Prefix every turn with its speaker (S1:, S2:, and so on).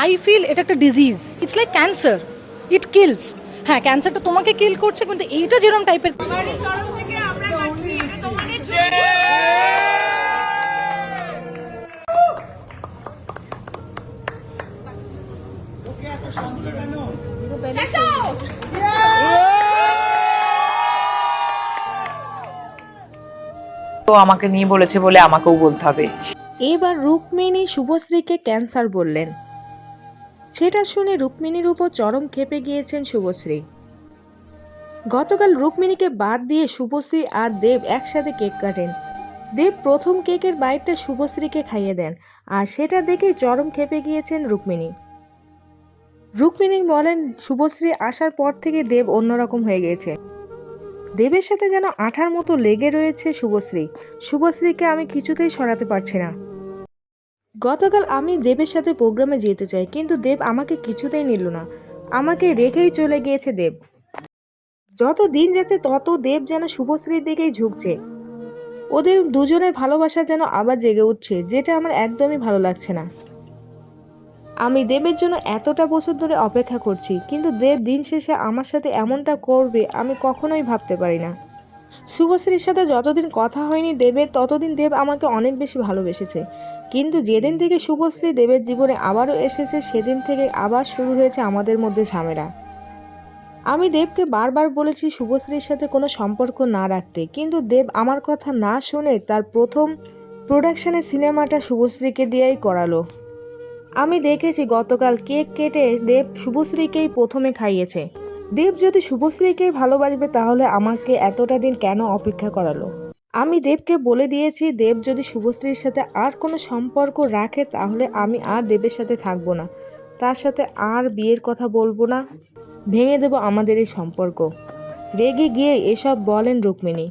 S1: I feel এটা একটা disease, it's like cancer, it kills. হ্যাঁ, ক্যান্সারটা তোমাকে কিল করছে, কিন্তু এইটা যেরকম টাইপের।
S2: তো আমাকে নিয়ে বলেছে বলে আমাকেও বলতে হবে।
S3: এবার রুক্মিণী শুভশ্রীকে ক্যান্সার বললেন। সেটা শুনে রুক্মিণীর উপর চরম ক্ষেপে গিয়েছেন শুভশ্রী। গতকাল রুক্মিণীকে বাদ দিয়ে শুভশ্রী আর দেব একসাথে কেক কাটেন। দেব প্রথম কেকের বাইটটা শুভশ্রীকে খাইয়ে দেন, আর সেটা দেখেই চরম ক্ষেপে গিয়েছেন রুক্মিণী। রুক্মিণী বলেন, শুভশ্রী আসার পর থেকে দেব অন্যরকম হয়ে গিয়েছে। দেবের সাথে যেন আঠার মতো লেগে রয়েছে শুভশ্রী। শুভশ্রীকে আমি কিছুতেই সরাতে পারছি না। গতকাল আমি দেবের সাথে প্রোগ্রামে যেতে চাই, কিন্তু দেব আমাকে কিছুতেই নিল না। আমাকে রেখেই চলে গিয়েছে দেব। যত দিন যাচ্ছে তত দেব যেন শুভশ্রীর দিকেই ঝুঁকছে। ওদের দুজনের ভালোবাসা যেন আবার জেগে উঠছে, যেটা আমার একদমই ভালো লাগছে না। আমি দেবের জন্য এতটা বছর ধরে অপেক্ষা করছি, কিন্তু দেব দিন শেষে আমার সাথে এমনটা করবে আমি কখনোই ভাবতে পারি না। শুভশ্রীর সাথে যতদিন কথা হয়নি দেবের, ততদিন দেব আমাকে অনেক বেশি ভালোবেসেছে, কিন্তু যেদিন থেকে শুভশ্রী দেবের জীবনে আবারও এসেছে সেদিন থেকে আবার শুরু হয়েছে আমাদের মধ্যে ঝামেলা। আমি দেবকে বারবার বলেছি শুভশ্রীর সাথে কোনো সম্পর্ক না রাখতে, কিন্তু দেব আমার কথা না শুনে তার প্রথম প্রোডাকশনের সিনেমাটা শুভশ্রীকে দিয়েই করালো। আমি দেখেছি গতকাল কেক কেটে দেব শুভশ্রীকেই প্রথমে খাইয়েছে। দেব যদি শুভশ্রীকেই ভালোবাসবে তাহলে আমাকে এতটা দিন কেন অপেক্ষা করালো? আমি দেবকে বলে দিয়েছি, দেব যদি শুভশ্রীর সাথে আর কোনো সম্পর্ক রাখে তাহলে আমি আর দেবের সাথে থাকবো না, তার সাথে আর বিয়ের কথা বলবো না, ভেঙে দেব আমাদের এই সম্পর্ক। রেগে গিয়ে এসব বলেন রুক্মিণী।